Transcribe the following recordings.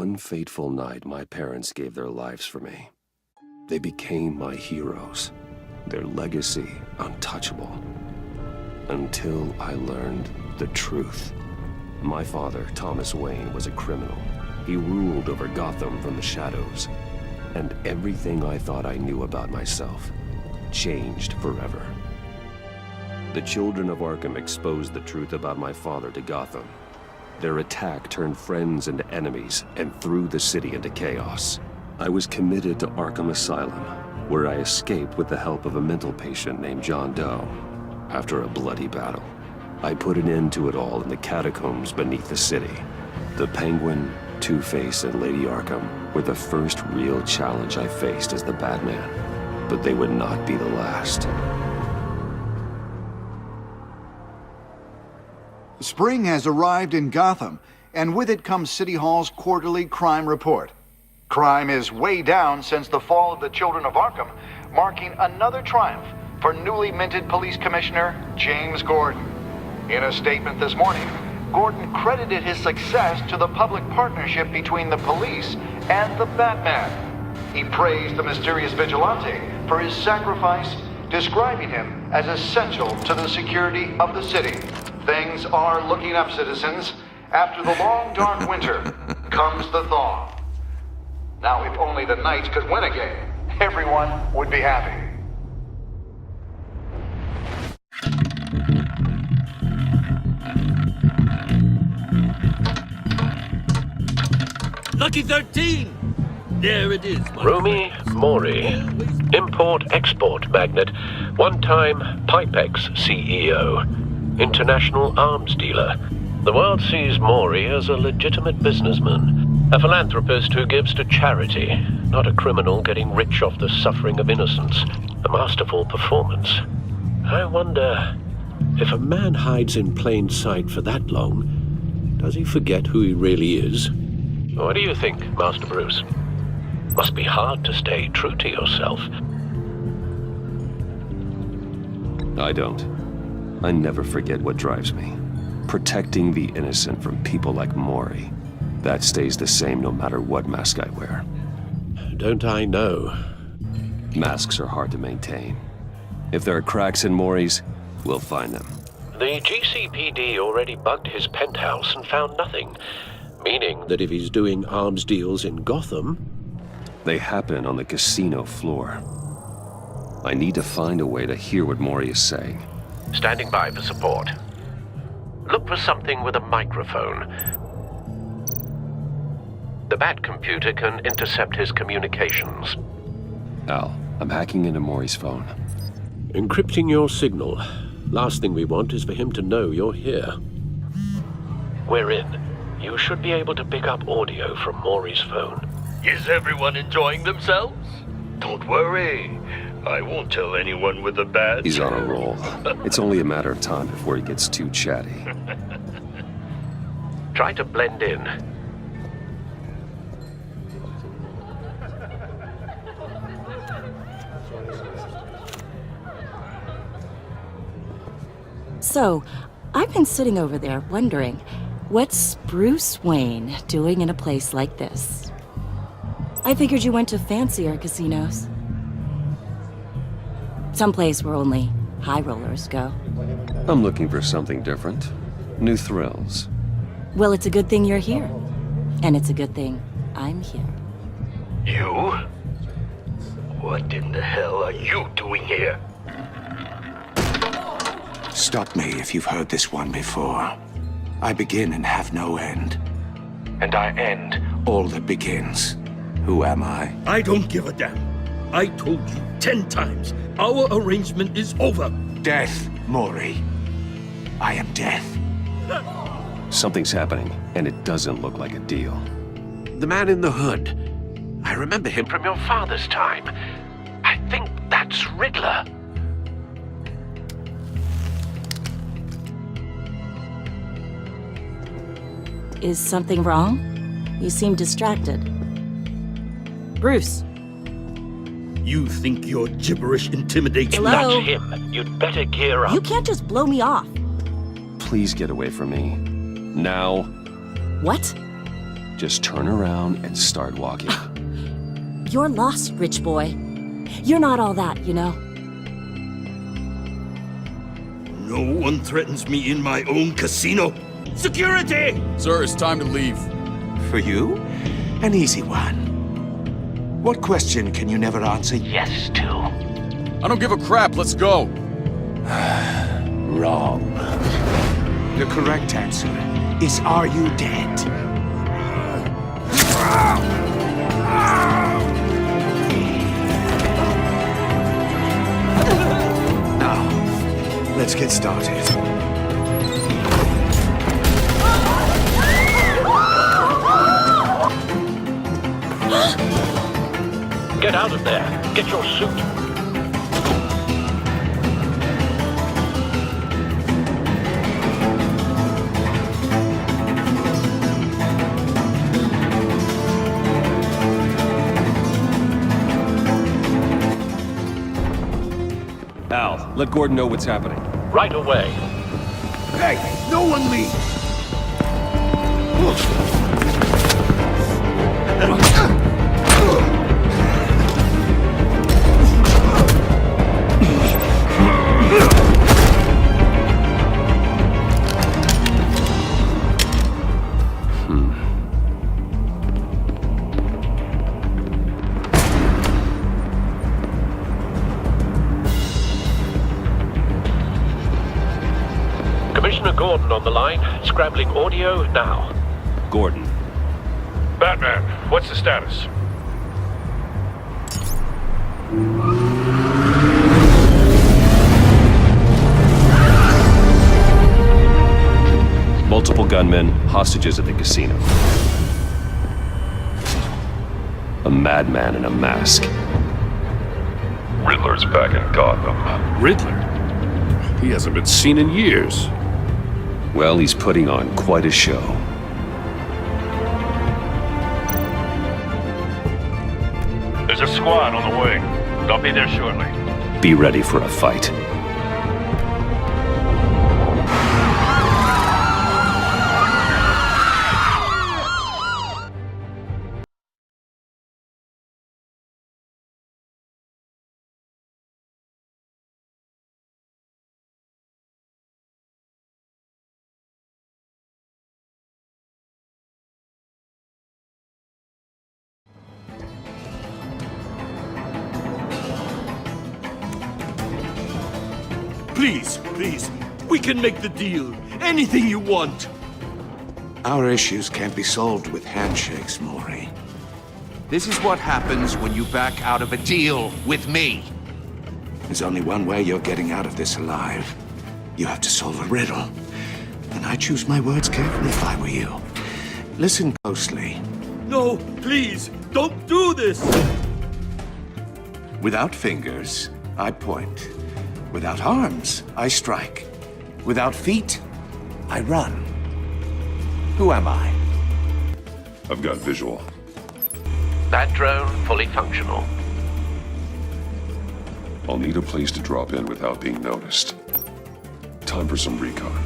one fateful night, my parents gave their lives for me. They became my heroes, their legacy untouchable. Until I learned the truth. My father, Thomas Wayne, was a criminal. He ruled over Gotham from the shadows. And everything I thought I knew about myself changed forever. The children of Arkham exposed the truth about my father to Gotham. Their attack turned friends into enemies and threw the city into chaos. I was committed to Arkham Asylum, where I escaped with the help of a mental patient named John Doe. After a bloody battle, I put an end to it all in the catacombs beneath the city. The Penguin, Two-Face, and Lady Arkham were the first real challenge I faced as the Batman, but they would not be the last. Spring has arrived in Gotham, and with it comes City Hall's quarterly crime report. Crime is way down since the fall of the Children of Arkham, marking another triumph for newly minted Police Commissioner James Gordon. In a statement this morning, Gordon credited his success to the public partnership between the police and the Batman. He praised the mysterious vigilante for his sacrifice, describing him as essential to the security of the city. Things are looking up, citizens. After the long, dark winter comes the thaw. Now, if only the Knights could win a game, everyone would be happy. Lucky 13! There it is. Rumi Mori, import-export magnate, one-time Pipex CEO, international arms dealer. The world sees Mori as a legitimate businessman, a philanthropist who gives to charity, not a criminal getting rich off the suffering of innocence. A masterful performance. I wonder, if a man hides in plain sight for that long, does he forget who he really is? What do you think, Master Bruce? Must be hard to stay true to yourself. I don't. I never forget what drives me. Protecting the innocent from people like Mori. That stays the same no matter what mask I wear. Don't I know? Masks are hard to maintain. If there are cracks in Mori's, we'll find them. The GCPD already bugged his penthouse and found nothing. Meaning that if he's doing arms deals in Gotham... They happen on the casino floor. I need to find a way to hear what Mori is saying. Standing by for support. Look for something with a microphone. The Bat computer can intercept his communications. Al, I'm hacking into Mori's phone. Encrypting your signal. Last thing we want is for him to know you're here. We're in. You should be able to pick up audio from Mori's phone. Is everyone enjoying themselves? Don't worry. I won't tell anyone with a bat. He's on a roll. It's only a matter of time before he gets too chatty. Try to blend in. So, I've been sitting over there wondering, what's Bruce Wayne doing in a place like this? I figured you went to fancier casinos. Someplace where only high rollers go. I'm looking for something different. New thrills. Well, it's a good thing you're here. And it's a good thing I'm here. You? What in the hell are you doing here? Stop me if you've heard this one before. I begin and have no end. And I end all that begins. Who am I? I don't give a damn. I told you 10 times. Our arrangement is over. Death, Mori. I am death. Something's happening, and it doesn't look like a deal. The man in the hood. I remember him from your father's time. I think that's Riddler. Is something wrong? You seem distracted. Bruce. You think your gibberish intimidates me? Hello? That's him. You'd better gear up. You can't just blow me off. Please get away from me. Now. What? Just turn around and start walking. You're lost, rich boy. You're not all that, you know? No one threatens me in my own casino. Security! Sir, it's time to leave. For you, an easy one. What question can you never answer yes to? I don't give a crap, let's go. Wrong. The correct answer is, are you dead? Now, let's get started. Get out of there. Get your suit. Al, let Gordon know what's happening. Right away. Hey, no one leave! Commissioner Gordon on the line. Scrabbling audio now. Gordon. Batman, what's the status? Multiple gunmen, hostages at the casino. A madman in a mask. Riddler's back in Gotham. Riddler? He hasn't been seen in years. Well, he's putting on quite a show. There's a squad on the way. They'll be there shortly. Be ready for a fight. Please, please, we can make the deal. Anything you want. Our issues can't be solved with handshakes, Maury. This is what happens when you back out of a deal with me. There's only one way you're getting out of this alive. You have to solve a riddle. And I choose my words carefully if I were you. Listen closely. No, please, don't do this. Without fingers, I point. Without arms, I strike. Without feet, I run. Who am I? I've got visual. That drone fully functional. I'll need a place to drop in without being noticed. Time for some recon.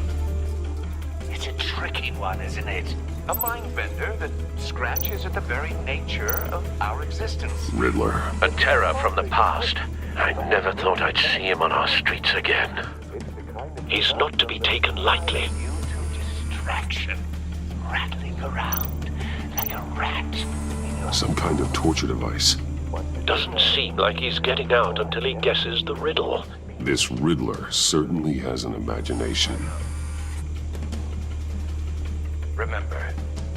It's a tricky one, isn't it? A mind bender that scratches at the very nature of our existence. Riddler. A terror from the past. I never thought I'd see him on our streets again. He's not to be taken lightly. You to distraction, rattling around like a rat. Some kind of torture device. Doesn't seem like he's getting out until he guesses the riddle. This Riddler certainly has an imagination. Remember,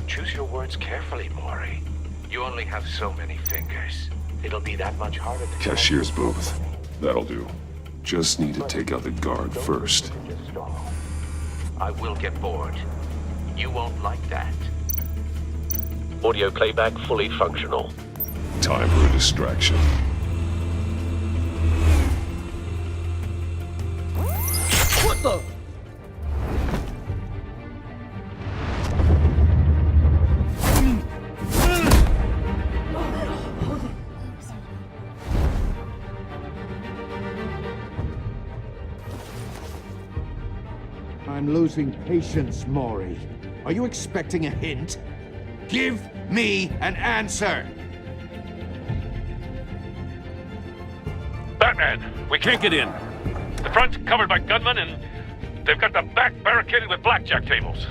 choose your words carefully, Maury. You only have so many fingers. It'll be that much harder to... Cashier's booth. That'll do. Just need to take out the guard first. I will get bored. You won't like that. Audio playback fully functional. Time for a distraction. What the? I'm losing patience, Maury. Are you expecting a hint? Give me an answer! Batman, we can't get in. The front's covered by gunmen, and they've got the back barricaded with blackjack tables.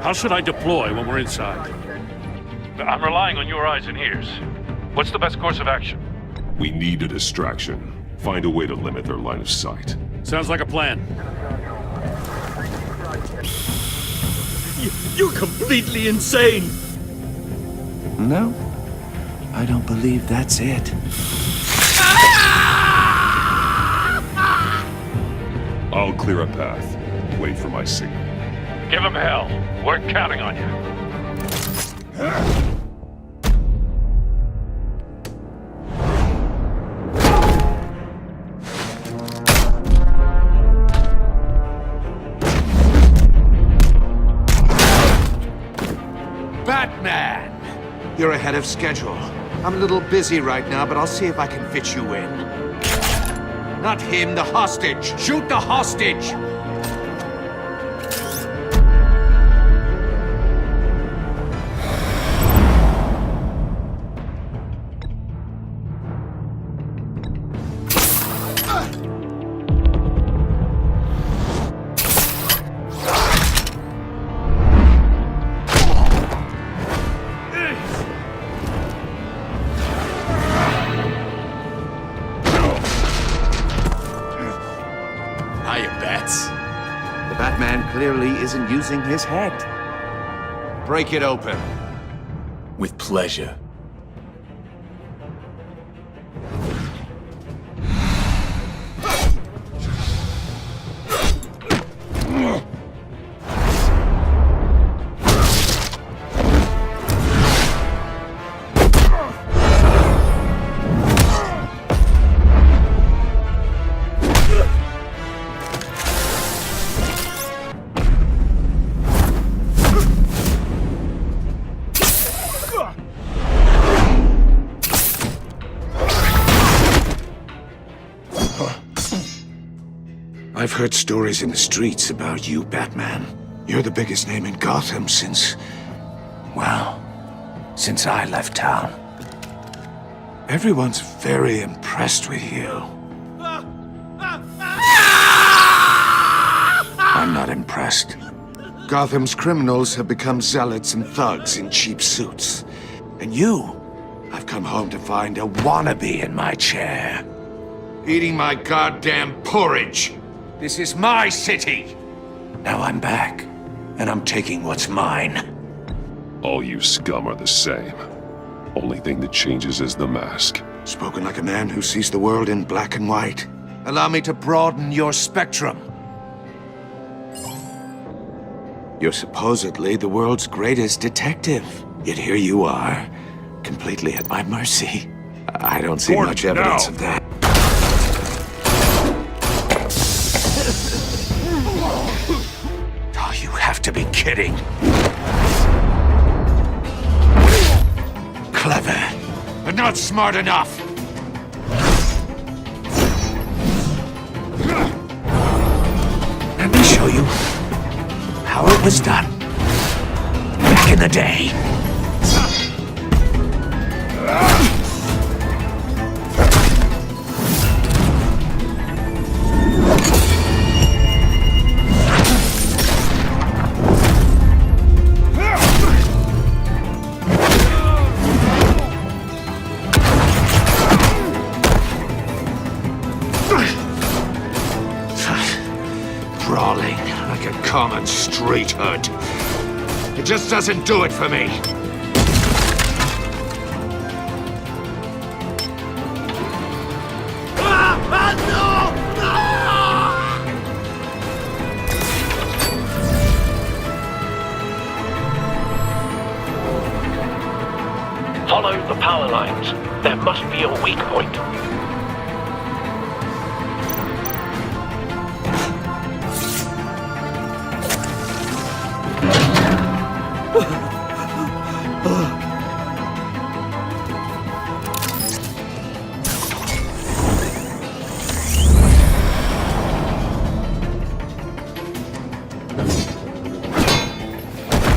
How should I deploy when we're inside? I'm relying on your eyes and ears. What's the best course of action? We need a distraction. Find a way to limit their line of sight. Sounds like a plan. You're completely insane! No, I don't believe that's it. I'll clear a path. Wait for my signal. Give him hell. We're counting on you. Batman! You're ahead of schedule. I'm a little busy right now, but I'll see if I can fit you in. Not him, the hostage! Shoot the hostage! The Batman clearly isn't using his head. Break it open. With pleasure. I've heard stories in the streets about you, Batman. You're the biggest name in Gotham since... well, since I left town. Everyone's very impressed with you. I'm not impressed. Gotham's criminals have become zealots and thugs in cheap suits. And you, I've come home to find a wannabe in my chair. Eating my goddamn porridge. This is my city! Now I'm back, and I'm taking what's mine. All you scum are the same. Only thing that changes is the mask. Spoken like a man who sees the world in black and white. Allow me to broaden your spectrum. You're supposedly the world's greatest detective. Yet here you are, completely at my mercy. I don't see much evidence of that. Oh, you have to be kidding. Clever, but not smart enough. Let me show you how it was done back in the day. Brawling like a common street hood. It just doesn't do it for me. Follow the power lines. There must be a weak point.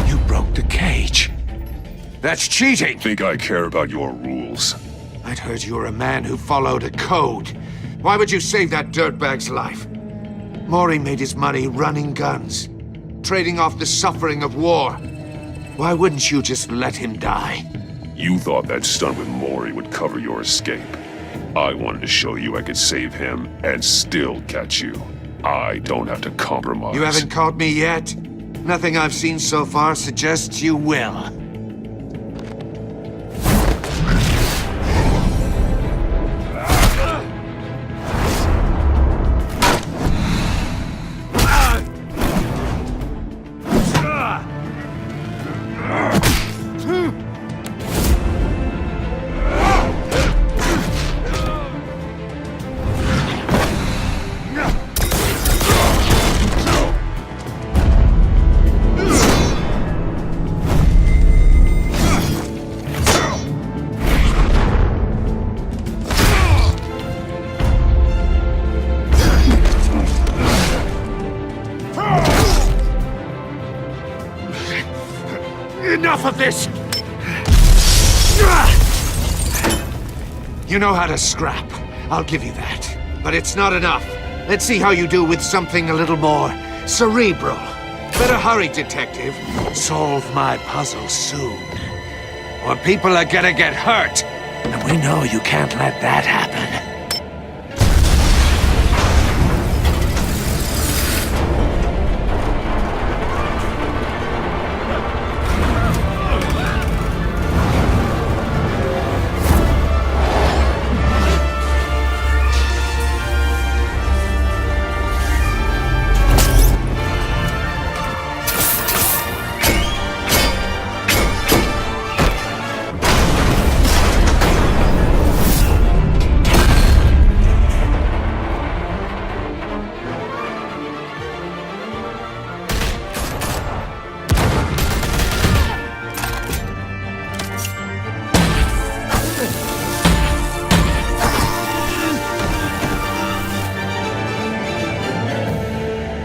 You broke the cage. That's cheating! Think I care about your rules? I'd heard you were a man who followed a code. Why would you save that dirtbag's life? Maury made his money running guns, trading off the suffering of war. Why wouldn't you just let him die? You thought that stunt with Maury would cover your escape. I wanted to show you I could save him and still catch you. I don't have to compromise. You haven't caught me yet? Nothing I've seen so far suggests you will. Enough of this! You know how to scrap. I'll give you that. But it's not enough. Let's see how you do with something a little more cerebral. Better hurry, detective. Solve my puzzle soon. Or people are gonna get hurt. And we know you can't let that happen.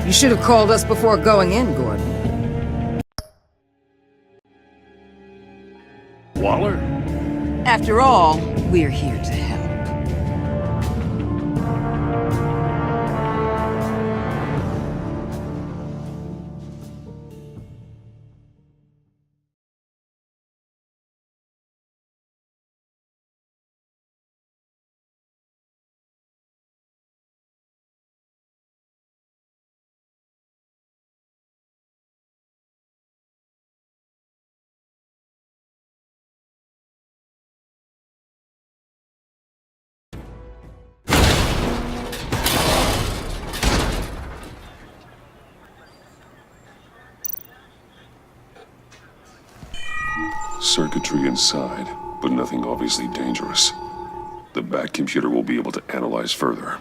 You should have called us before going in, Gordon. Waller? After all, we're here to help. Circuitry inside, but nothing obviously dangerous. The back computer will be able to analyze further.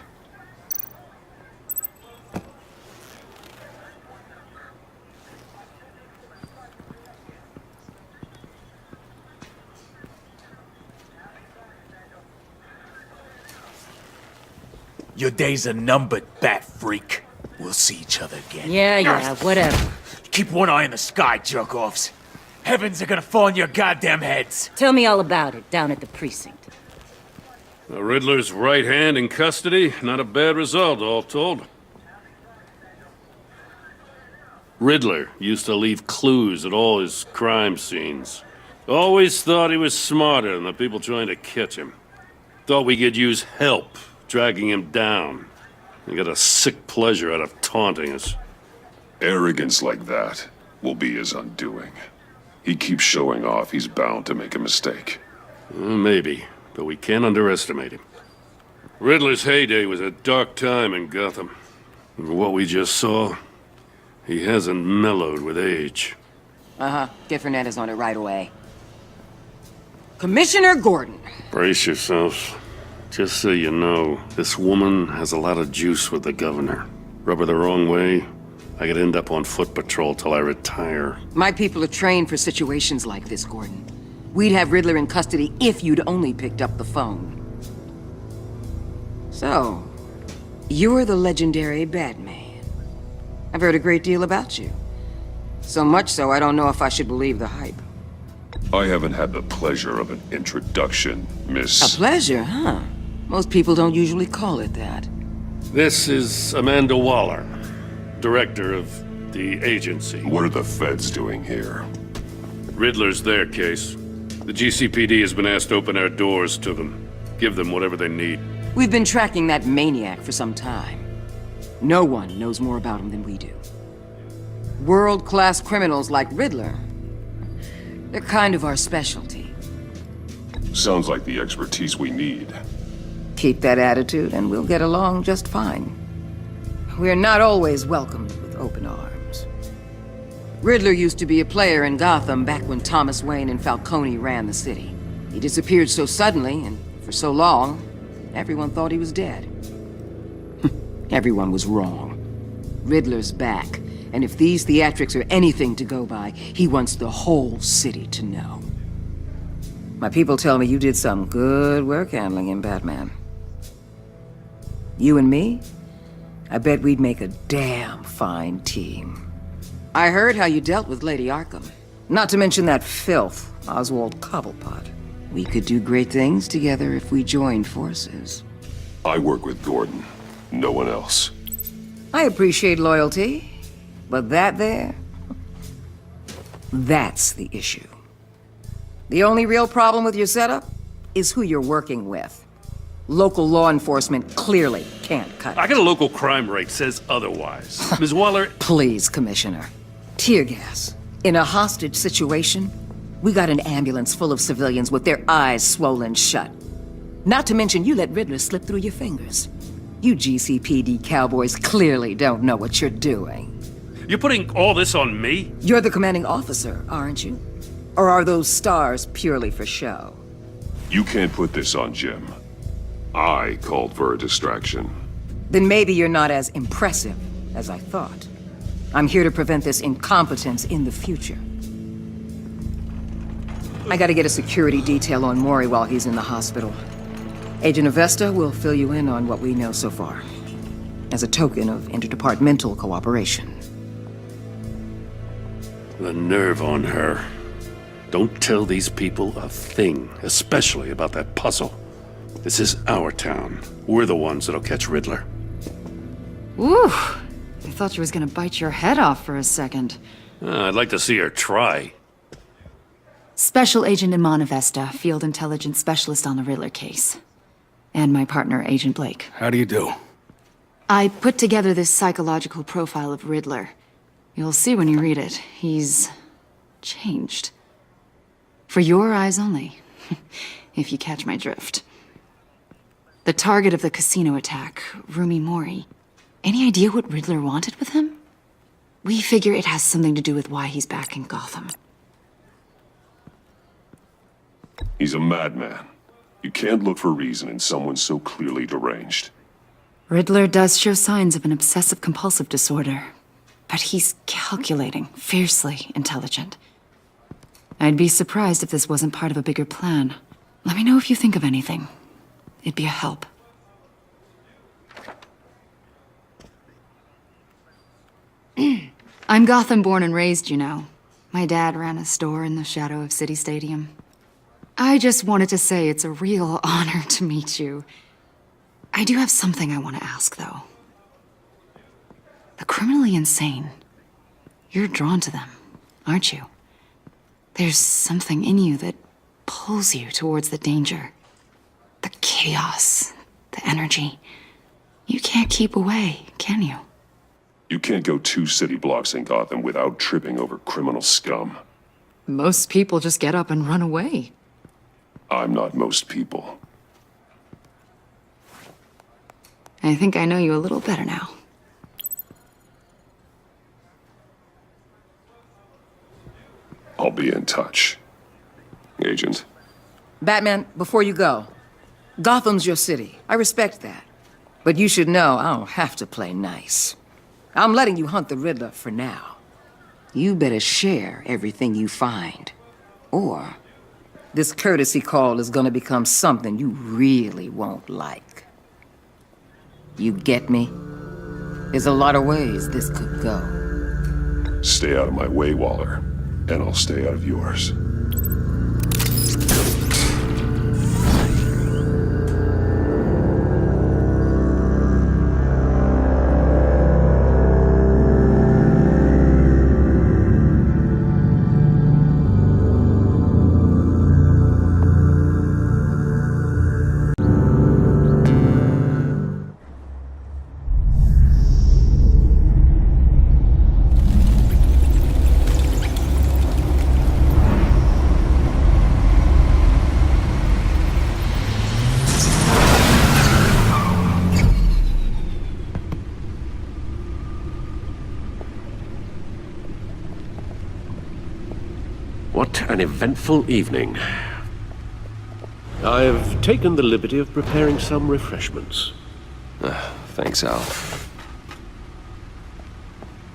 Your days are numbered, bat freak. We'll see each other again. Yeah, whatever. Keep one eye in the sky, jerk-offs. Heavens are gonna fall on your goddamn heads. Tell me all about it down at the precinct. The Riddler's right hand in custody. Not a bad result, all told. Riddler used to leave clues at all his crime scenes. Always thought he was smarter than the people trying to catch him. Thought we could use help dragging him down. He got a sick pleasure out of taunting us. Arrogance like that will be his undoing. He keeps showing off, he's bound to make a mistake. Maybe, but we can't underestimate him. Riddler's heyday was a dark time in Gotham. And what we just saw, he hasn't mellowed with age. Get Fernandez on it right away. Commissioner Gordon. Brace yourselves. Just so you know, this woman has a lot of juice with the governor. Rub her the wrong way, I could end up on foot patrol till I retire. My people are trained for situations like this, Gordon. We'd have Riddler in custody if you'd only picked up the phone. So, you're the legendary Batman. I've heard a great deal about you. So much so, I don't know if I should believe the hype. I haven't had the pleasure of an introduction, Miss... A pleasure, huh? Most people don't usually call it that. This is Amanda Waller, director of the agency. What are the feds doing here? Riddler's their case. The GCPD has been asked to open our doors to them. Give them whatever they need. We've been tracking that maniac for some time. No one knows more about him than we do. World-class criminals like Riddler. They're kind of our specialty. Sounds like the expertise we need. Keep that attitude and we'll get along just fine. We're not always welcomed with open arms. Riddler used to be a player in Gotham back when Thomas Wayne and Falcone ran the city. He disappeared so suddenly and for so long, everyone thought he was dead. Everyone was wrong. Riddler's back. And if these theatrics are anything to go by, he wants the whole city to know. My people tell me you did some good work handling him, Batman. You and me? I bet we'd make a damn fine team. I heard how you dealt with Lady Arkham. Not to mention that filth, Oswald Cobblepot. We could do great things together if we joined forces. I work with Gordon. No one else. I appreciate loyalty. But that there, that's the issue. The only real problem with your setup is who you're working with. Local law enforcement clearly can't cut it. I got a local crime rate says otherwise. Ms. Waller... Please, Commissioner. Tear gas. In a hostage situation, we got an ambulance full of civilians with their eyes swollen shut. Not to mention you let Riddler slip through your fingers. You GCPD cowboys clearly don't know what you're doing. You're putting all this on me? You're the commanding officer, aren't you? Or are those stars purely for show? You can't put this on Jim. I called for a distraction. Then maybe you're not as impressive as I thought. I'm here to prevent this incompetence in the future. I gotta get a security detail on Mori while he's in the hospital. Agent Avesta will fill you in on what we know so far, as a token of interdepartmental cooperation. The nerve on her. Don't tell these people a thing, especially about that puzzle. This is our town. We're the ones that'll catch Riddler. Ooh, I thought she was gonna bite your head off for a second. I'd like to see her try. Special Agent Iman Avesta, Field Intelligence Specialist on the Riddler case. And my partner, Agent Blake. How do you do? I put together this psychological profile of Riddler. You'll see when you read it. He's changed. For your eyes only, if you catch my drift. The target of the casino attack, Rumi Mori. Any idea what Riddler wanted with him? We figure it has something to do with why he's back in Gotham. He's a madman. You can't look for reason in someone so clearly deranged. Riddler does show signs of an obsessive-compulsive disorder. But he's calculating, fiercely intelligent. I'd be surprised if this wasn't part of a bigger plan. Let me know if you think of anything. It'd be a help. I'm Gotham born and raised, you know. My dad ran a store in the shadow of City Stadium. I just wanted to say it's a real honor to meet you. I do have something I want to ask, though. The criminally insane. You're drawn to them, aren't you? There's something in you that pulls you towards the danger. The chaos, the energy. You can't keep away, can you? You can't go 2 city blocks in Gotham without tripping over criminal scum. Most people just get up and run away. I'm not most people. I think I know you a little better now. I'll be in touch. Agent. Batman, before you go, Gotham's your city. I respect that. But you should know I don't have to play nice. I'm letting you hunt the Riddler for now. You better share everything you find. Or this courtesy call is gonna become something you really won't like. You get me? There's a lot of ways this could go. Stay out of my way, Waller, and I'll stay out of yours. What an eventful evening. I've taken the liberty of preparing some refreshments. Thanks, Al.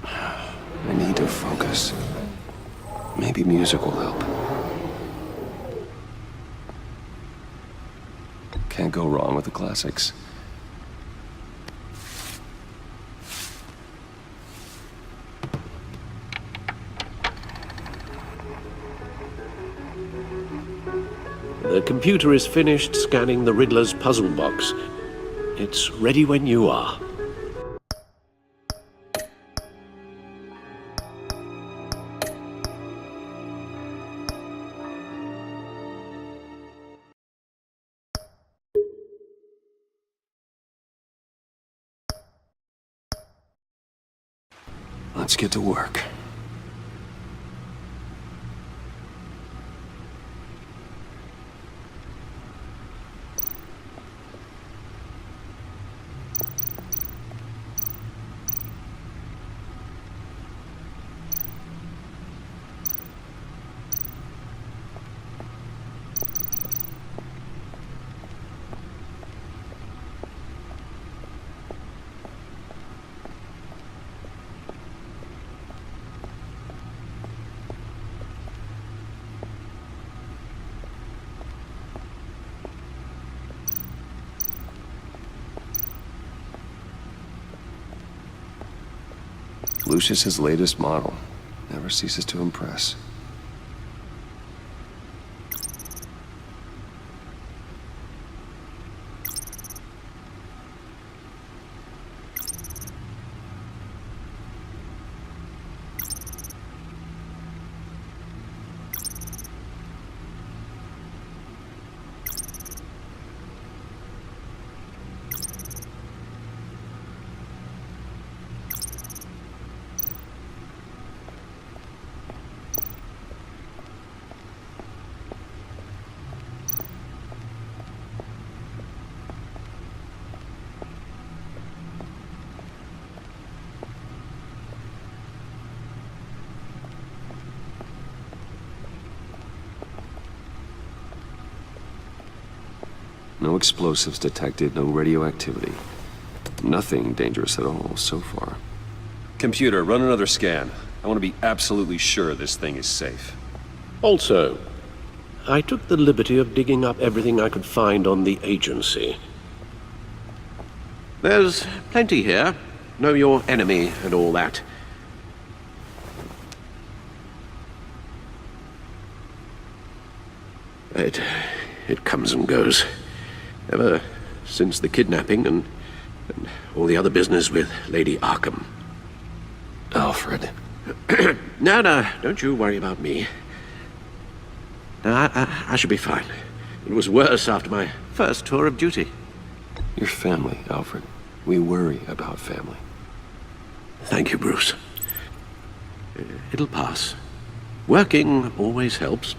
I need to focus. Maybe music will help. Can't go wrong with the classics. The computer is finished scanning the Riddler's puzzle box. It's ready when you are. Let's get to work. Lucius's latest model never ceases to impress. No explosives detected, no radioactivity. Nothing dangerous at all so far. Computer, run another scan. I want to be absolutely sure this thing is safe. Also, I took the liberty of digging up everything I could find on the agency. There's plenty here. Know your enemy and all that. It comes and goes. Ever since the kidnapping and all the other business with Lady Arkham. Alfred. No, don't you worry about me. No, I should be fine. It was worse after my first tour of duty. Your family, Alfred. We worry about family. Thank you, Bruce. It'll pass. Working always helps.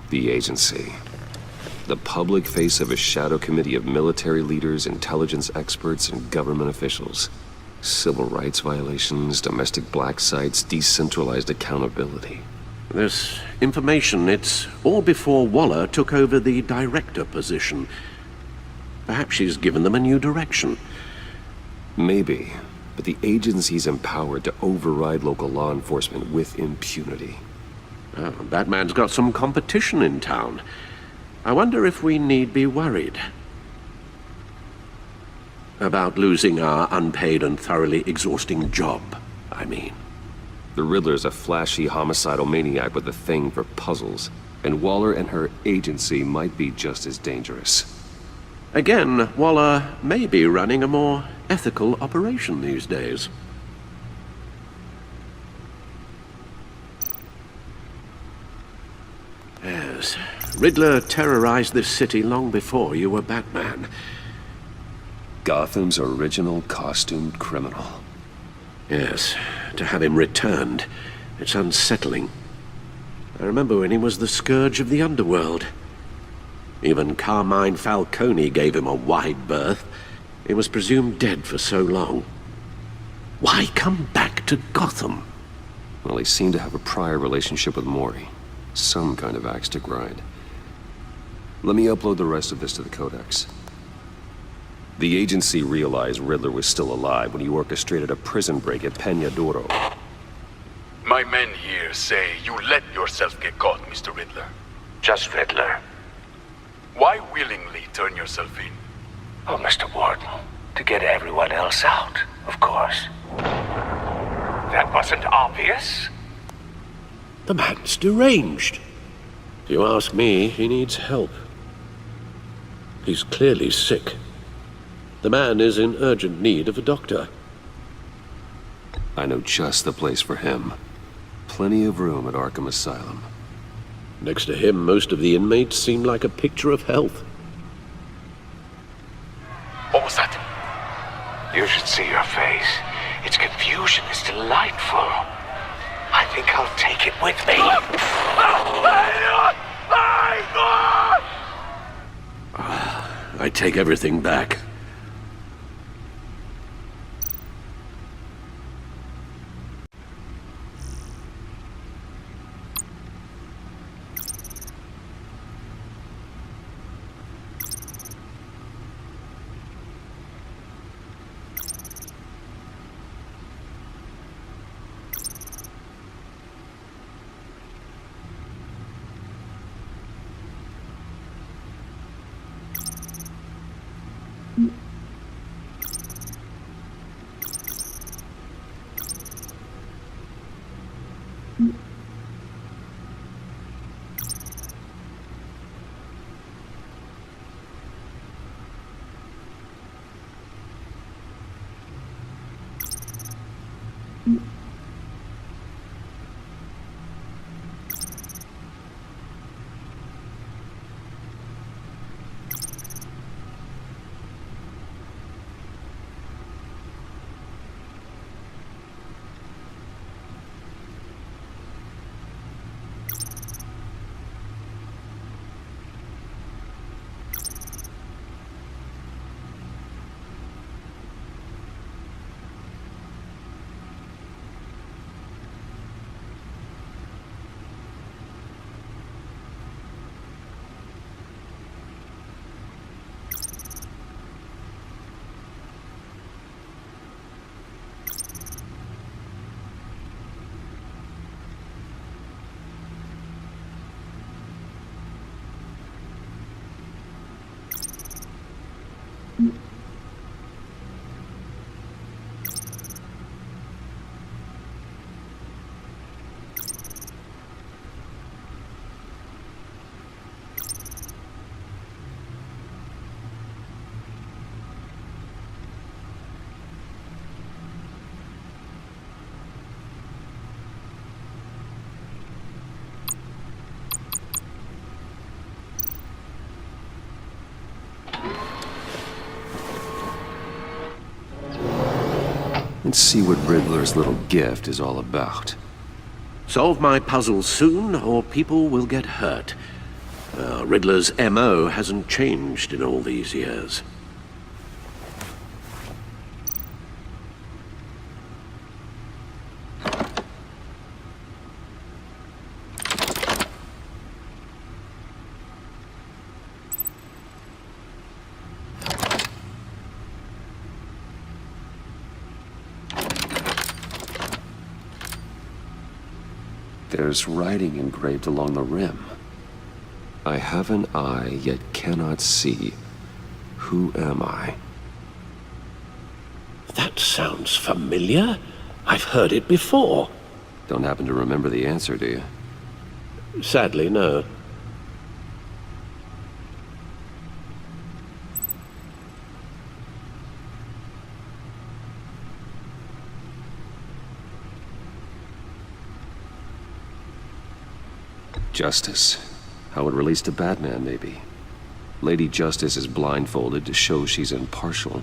The agency. The public face of a shadow committee of military leaders, intelligence experts, and government officials. Civil rights violations, domestic black sites, decentralized accountability. This information, it's all before Waller took over the director position. Perhaps she's given them a new direction. Maybe, but the agency's empowered to override local law enforcement with impunity. Oh, Batman's got some competition in town. I wonder if we need be worried about losing our unpaid and thoroughly exhausting job, I mean. The Riddler's a flashy homicidal maniac with a thing for puzzles, and Waller and her agency might be just as dangerous. Again, Waller may be running a more ethical operation these days. Yes, Riddler terrorized this city long before you were Batman. Gotham's original costumed criminal. Yes, to have him returned, it's unsettling. I remember when he was the scourge of the underworld. Even Carmine Falcone gave him a wide berth. He was presumed dead for so long. Why come back to Gotham? Well, he seemed to have a prior relationship with Mori. Some kind of axe to grind. Let me upload the rest of this to the Codex. The agency realized Riddler was still alive when he orchestrated a prison break at Peñadoro. My men here say you let yourself get caught, Mr. Riddler. Just Riddler. Why willingly turn yourself in? Oh, Mr. Warden, to get everyone else out, of course. That wasn't obvious? The man's deranged. If you ask me, he needs help. He's clearly sick. The man is in urgent need of a doctor. I know just the place for him. Plenty of room at Arkham Asylum. Next to him, most of the inmates seem like a picture of health. What was that? You should see your face. Its confusion is delightful. I think I'll take it with me. I take everything back. Let's see what Riddler's little gift is all about. Solve my puzzle soon, or people will get hurt. Riddler's MO hasn't changed in all these years. There's writing engraved along the rim. I have an eye, yet cannot see. Who am I? That sounds familiar. I've heard it before. Don't happen to remember the answer, do you? Sadly, no. Justice. How it relates to Batman, maybe. Lady Justice is blindfolded to show she's impartial.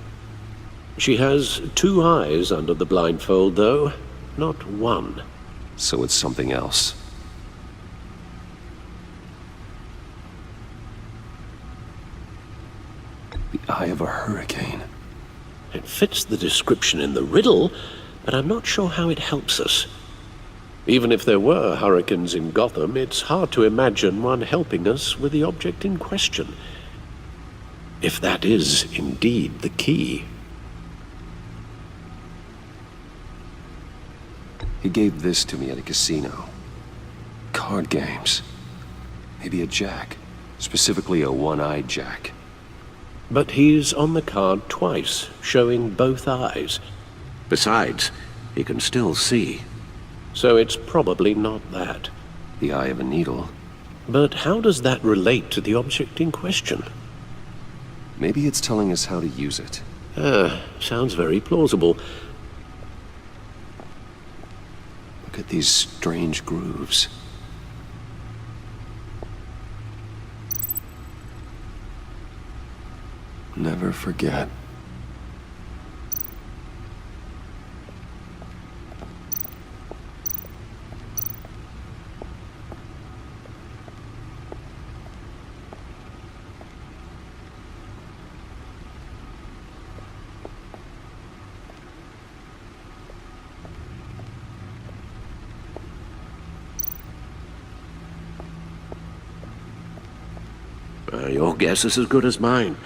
She has 2 eyes under the blindfold, though. Not 1. So it's something else. The eye of a hurricane. It fits the description in the riddle, but I'm not sure how it helps us. Even if there were hurricanes in Gotham, it's hard to imagine one helping us with the object in question. If that is indeed the key. He gave this to me at a casino. Card games. Maybe a jack. Specifically a one-eyed jack. But he's on the card twice, showing both eyes. Besides, he can still see. So it's probably not that. The eye of a needle. But how does that relate to the object in question? Maybe it's telling us how to use it. Sounds very plausible. Look at these strange grooves. Never forget. Your guess is as good as mine.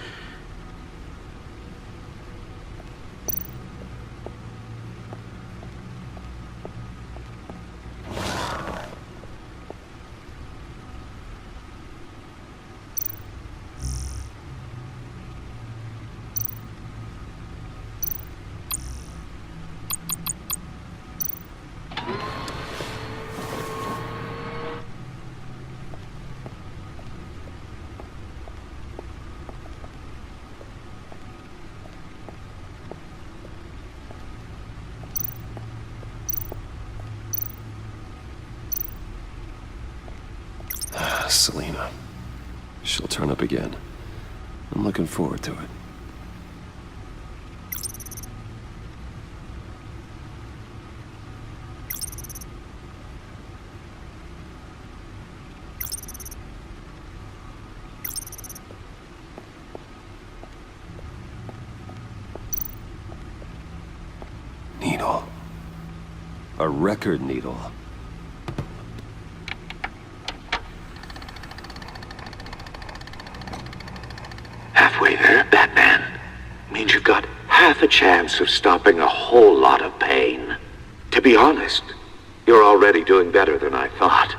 Selina. She'll turn up again. I'm looking forward to it. Needle. A record needle. Halfway there, Batman. Means you've got half a chance of stopping a whole lot of pain. To be honest, you're already doing better than I thought.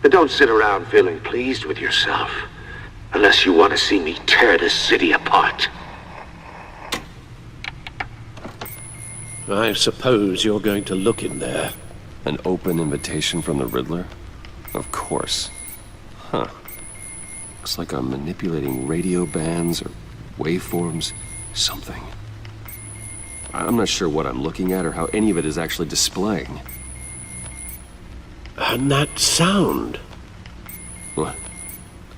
And don't sit around feeling pleased with yourself. Unless you want to see me tear this city apart. I suppose you're going to look in there. An open invitation from the Riddler? Of course. Huh. Looks like I'm manipulating radio bands or waveforms. Something. I'm not sure what I'm looking at or how any of it is actually displaying. And that sound. What?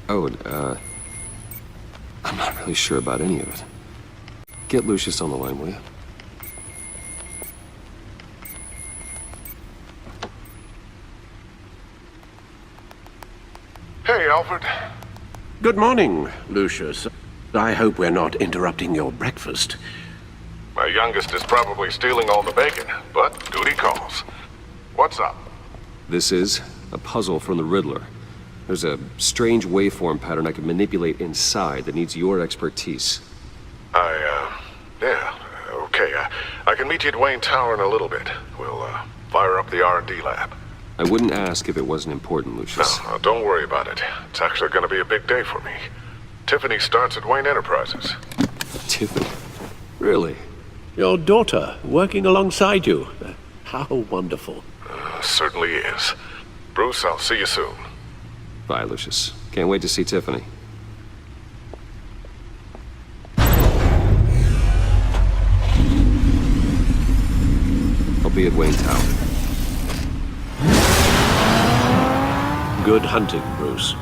Oh, I'm not really sure about any of it. Get Lucius on the line, will you? Hey, Alfred. Good morning, Lucius. I hope we're not interrupting your breakfast. My youngest is probably stealing all the bacon, but duty calls. What's up? This is a puzzle from the Riddler. There's a strange waveform pattern I can manipulate inside that needs your expertise. Yeah, okay. I can meet you at Wayne Tower in a little bit. We'll, fire up the R&D lab. I wouldn't ask if it wasn't important, Lucius. No, don't worry about it. It's actually going to be a big day for me. Tiffany starts at Wayne Enterprises. Tiffany? Really? Your daughter, working alongside you. How wonderful. Certainly is. Bruce, I'll see you soon. Bye, Lucius. Can't wait to see Tiffany. I'll be at Wayne Tower. Good hunting, Bruce.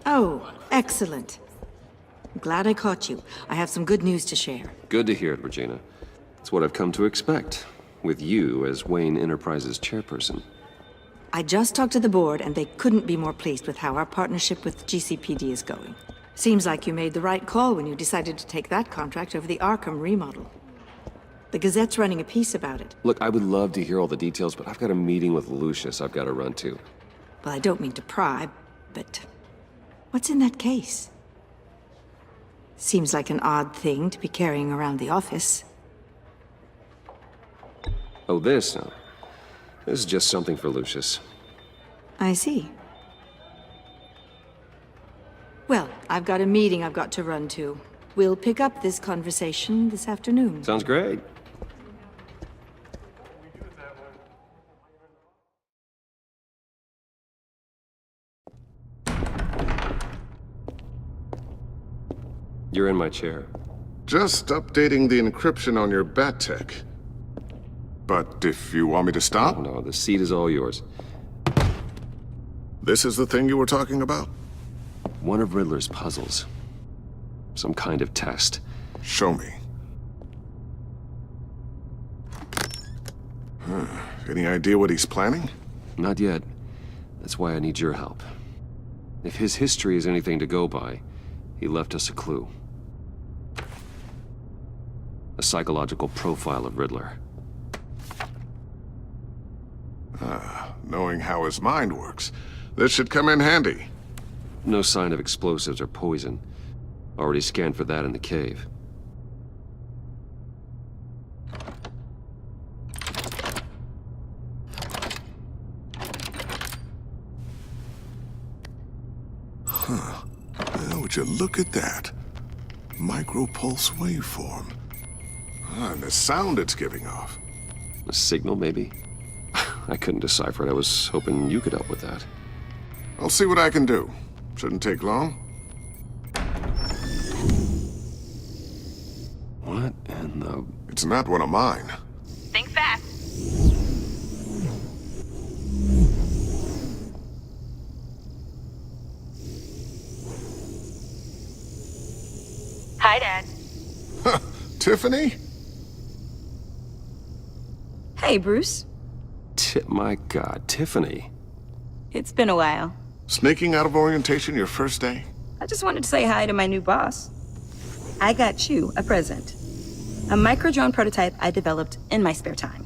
Oh, excellent. I'm glad I caught you. I have some good news to share. Good to hear it, Regina. It's what I've come to expect, with you as Wayne Enterprises chairperson. I just talked to the board, and they couldn't be more pleased with how our partnership with GCPD is going. Seems like you made the right call when you decided to take that contract over the Arkham remodel. The Gazette's running a piece about it. Look, I would love to hear all the details, but I've got a meeting with Lucius I've got to run to. Well, I don't mean to pry, but what's in that case? Seems like an odd thing to be carrying around the office. Oh, this? No. This is just something for Lucius. I see. Well, I've got a meeting I've got to run to. We'll pick up this conversation this afternoon. Sounds great. You're in my chair. Just updating the encryption on your bat tech. But if you want me to stop? Oh, no, the seat is all yours. This is the thing you were talking about? One of Riddler's puzzles. Some kind of test. Show me. Any idea what he's planning? Not yet. That's why I need your help. If his history is anything to go by, he left us a clue. A psychological profile of Riddler. Knowing how his mind works, this should come in handy. No sign of explosives or poison. Already scanned for that in the cave. Well, would you look at that? Micropulse waveform. And the sound it's giving off. A signal, maybe? I couldn't decipher it. I was hoping you could help with that. I'll see what I can do. Shouldn't take long. What in the... It's not one of mine. Think fast. Hi, Dad. Tiffany? Hey, Bruce. My God, Tiffany. It's been a while. Sneaking out of orientation your first day? I just wanted to say hi to my new boss. I got you a present. A micro-drone prototype I developed in my spare time.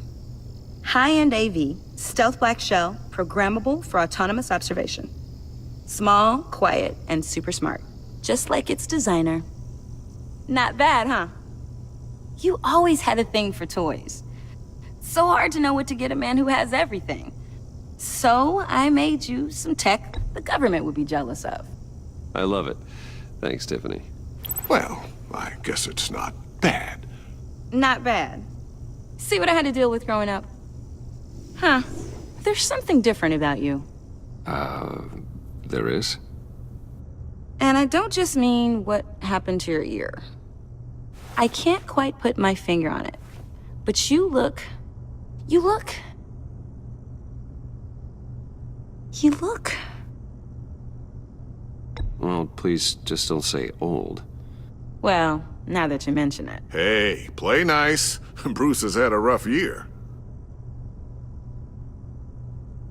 High-end AV, stealth black shell, programmable for autonomous observation. Small, quiet, and super smart. Just like its designer. Not bad, huh? You always had a thing for toys. So hard to know what to get a man who has everything. So I made you some tech the government would be jealous of. I love it. Thanks, Tiffany. Well, I guess it's not bad. Not bad. See what I had to deal with growing up? Huh. There's something different about you. There is? And I don't just mean what happened to your ear. I can't quite put my finger on it. But you look... Well, please just don't say old. Well, now that you mention it. Hey, play nice. Bruce has had a rough year.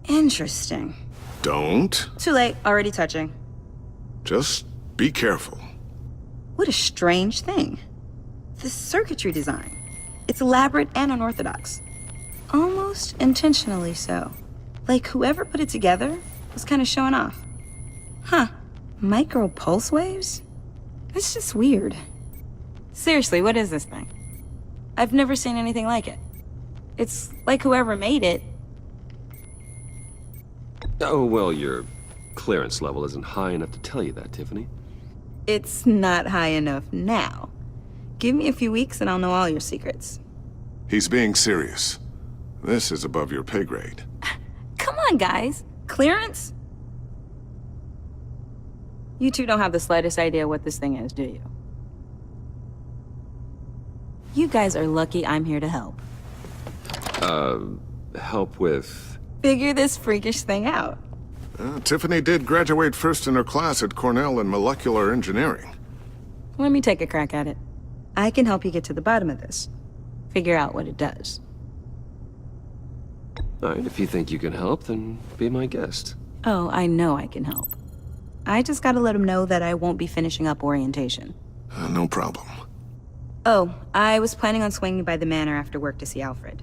Interesting. Don't. Too late, already touching. Just Be careful. What a strange thing. The circuitry design. It's elaborate and unorthodox. Almost intentionally so. Like whoever put it together was kind of showing off. Huh. Micro pulse waves? That's just weird. Seriously, what is this thing? I've never seen anything like it. It's like whoever made it. Oh, well, your clearance level isn't high enough to tell you that, Tiffany. It's not high enough now. Give me a few weeks and I'll know all your secrets. He's being serious. This is above your pay grade. Come on, guys. Clearance? You two don't have the slightest idea what this thing is, do you? You guys are lucky I'm here to help. Help with... Figure this freakish thing out. Tiffany did graduate first in her class at Cornell in molecular engineering. Let me take a crack at it. I can help you get to the bottom of this. Figure out what it does. All right, if you think you can help, then be my guest. Oh, I know I can help. I just gotta let him know that I won't be finishing up orientation. No problem. Oh, I was planning on swinging by the manor after work to see Alfred.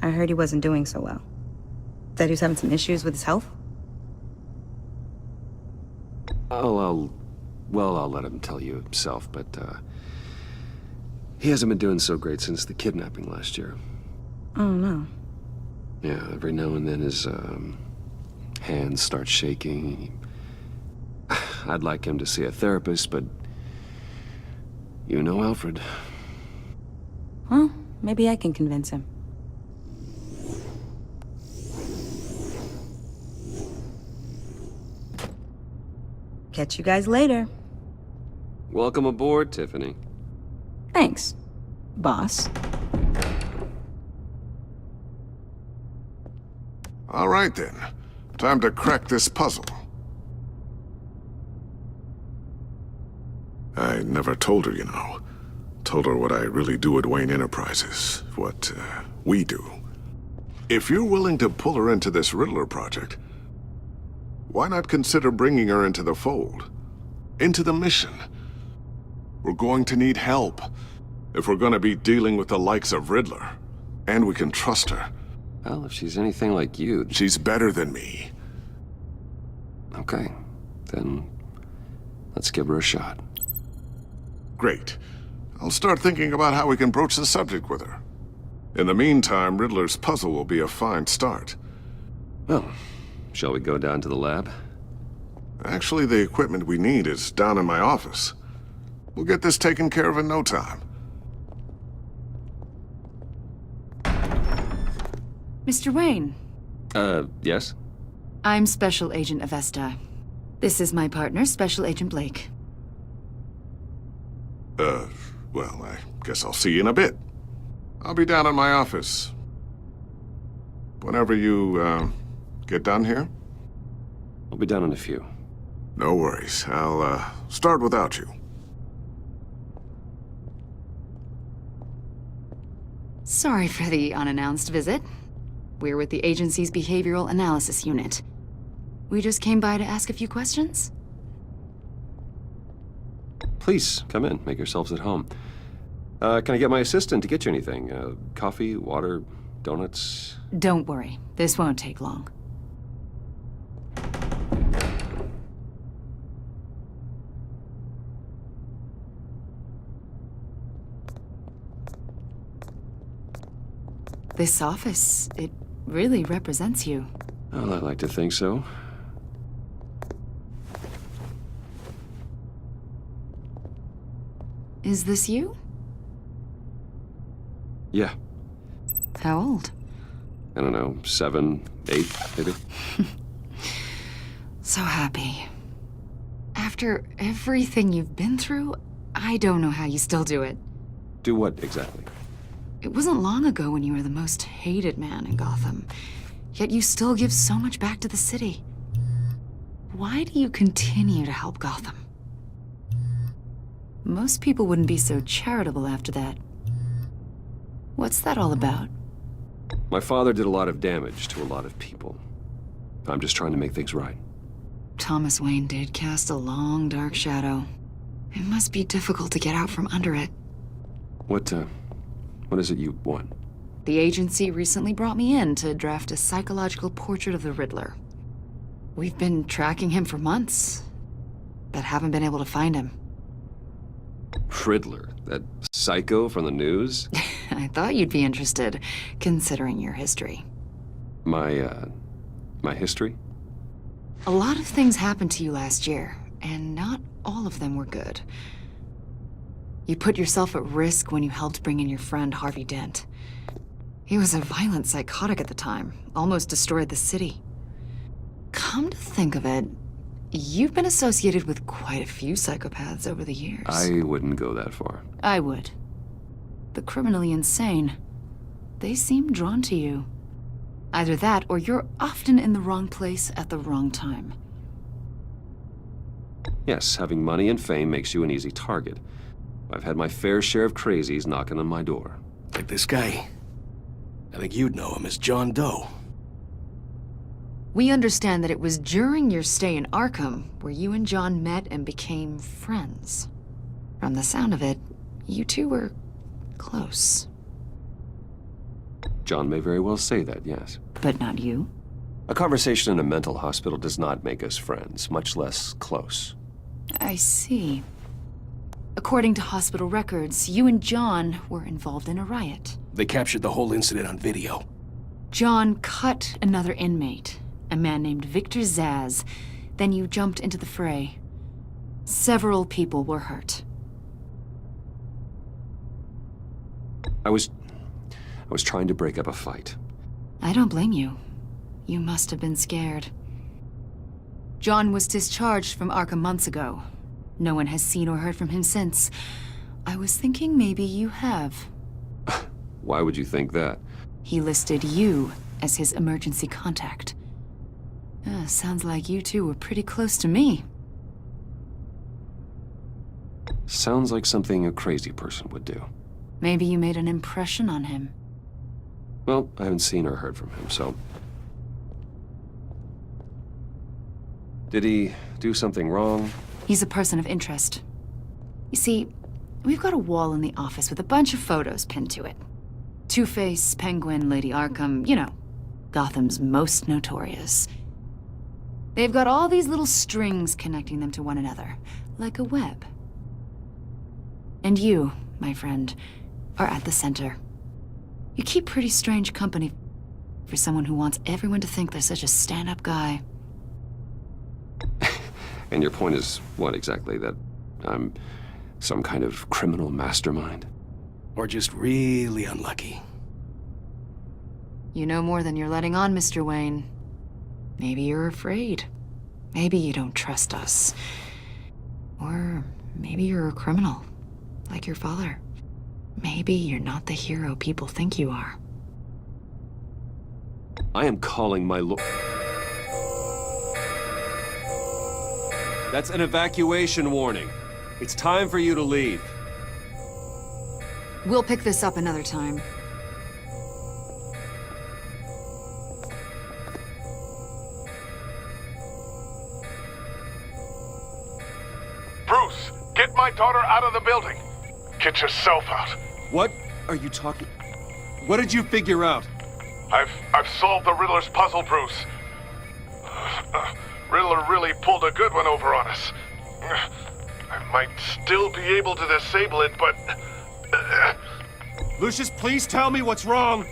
I heard he wasn't doing so well. That he was having some issues with his health? I'll let him tell you himself, but, he hasn't been doing so great since the kidnapping last year. Oh, no. Yeah, every now and then his, hands start shaking. I'd like him to see a therapist, but... You know Alfred. Well, maybe I can convince him. Catch you guys later. Welcome aboard, Tiffany. Thanks, boss. All right, then. Time to crack this puzzle. I never told her, you know. Told her what I really do at Wayne Enterprises. What, we do. If you're willing to pull her into this Riddler project, why not consider bringing her into the fold? Into the mission? We're going to need help if we're going to be dealing with the likes of Riddler. And we can trust her. Well, if she's anything like you... She's better than me. Okay, then let's give her a shot. Great. I'll start thinking about how we can broach the subject with her. In the meantime, Riddler's puzzle will be a fine start. Well, shall we go down to the lab? Actually, the equipment we need is down in my office. We'll get this taken care of in no time. Mr. Wayne. Yes? I'm Special Agent Avesta. This is my partner, Special Agent Blake. Well, I guess I'll see you in a bit. I'll be down in my office. Whenever you, get done here? I'll be down in a few. No worries. I'll, start without you. Sorry for the unannounced visit. We're with the agency's Behavioral Analysis Unit. We just came by to ask a few questions. Please, come in. Make yourselves at home. Can I get my assistant to get you anything? Coffee, water, donuts? Don't worry. This won't take long. This office, it really represents you. Well, I like to think so. Is this you? Yeah. How old? I don't know, 7, 8, maybe? So happy. After everything you've been through, I don't know how you still do it. Do what, exactly? It wasn't long ago when you were the most hated man in Gotham, yet you still give so much back to the city. Why do you continue to help Gotham? Most people wouldn't be so charitable after that. What's that all about? My father did a lot of damage to a lot of people. I'm just trying to make things right. Thomas Wayne did cast a long, dark shadow. It must be difficult to get out from under it. What is it you want? The agency recently brought me in to draft a psychological portrait of the Riddler. We've been tracking him for months, but haven't been able to find him. Riddler? That psycho from the news? I thought you'd be interested, considering your history. My history? A lot of things happened to you last year, and not all of them were good. You put yourself at risk when you helped bring in your friend Harvey Dent. He was a violent psychotic at the time, almost destroyed the city. Come to think of it, you've been associated with quite a few psychopaths over the years. I wouldn't go that far. I would. The criminally insane. They seem drawn to you. Either that, or you're often in the wrong place at the wrong time. Yes, having money and fame makes you an easy target. I've had my fair share of crazies knocking on my door. Like this guy. I think you'd know him as John Doe. We understand that it was during your stay in Arkham where you and John met and became friends. From the sound of it, you two were close. John may very well say that, yes. But not you? A conversation in a mental hospital does not make us friends, much less close. I see. According to hospital records, you and John were involved in a riot. They captured the whole incident on video. John cut another inmate, a man named Victor Zsasz. Then you jumped into the fray. Several people were hurt. I was trying to break up a fight. I don't blame you. You must have been scared. John was discharged from Arkham months ago. No one has seen or heard from him since. I was thinking maybe you have. Why would you think that? He listed you as his emergency contact. Sounds like you two were pretty close to me. Sounds like something a crazy person would do. Maybe you made an impression on him. Well, I haven't seen or heard from him, so... Did he do something wrong? He's a person of interest. You see, we've got a wall in the office with a bunch of photos pinned to it. Two-Face, Penguin, Lady Arkham, you know, Gotham's most notorious. They've got all these little strings connecting them to one another, like a web. And you, my friend, are at the center. You keep pretty strange company for someone who wants everyone to think they're such a stand-up guy. And your point is what exactly? That I'm some kind of criminal mastermind? Or just really unlucky. You know more than you're letting on, Mr. Wayne. Maybe you're afraid. Maybe you don't trust us. Or maybe you're a criminal, like your father. Maybe you're not the hero people think you are. I am calling my That's an evacuation warning. It's time for you to leave. We'll pick this up another time. Bruce, get my daughter out of the building. Get yourself out. What are you talking... What did you figure out? I've solved the Riddler's puzzle, Bruce. Riddler really pulled a good one over on us. I might still be able to disable it, but... Lucius, please tell me what's wrong.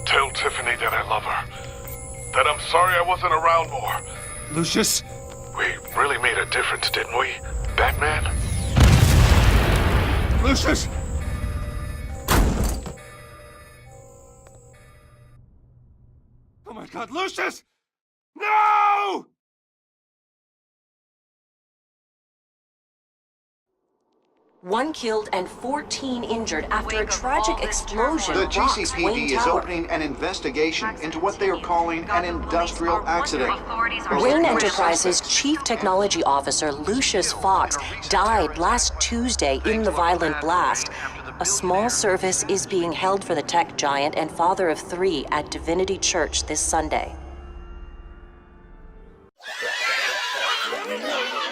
Tell Tiffany that I love her. That I'm sorry I wasn't around more. Lucius? We really made a difference, didn't we, Batman? Lucius! Oh my God, Lucius! No! One killed and 14 injured after a tragic explosion The rocks GCPD Wayne is Tower. opening an investigation into what they are calling an industrial accident. Wayne Enterprises' Chief Technology Officer, Lucius Fox, died last Tuesday in the violent blast. A small service is being held for the tech giant and father of 3 at Divinity Church this Sunday. Enigma.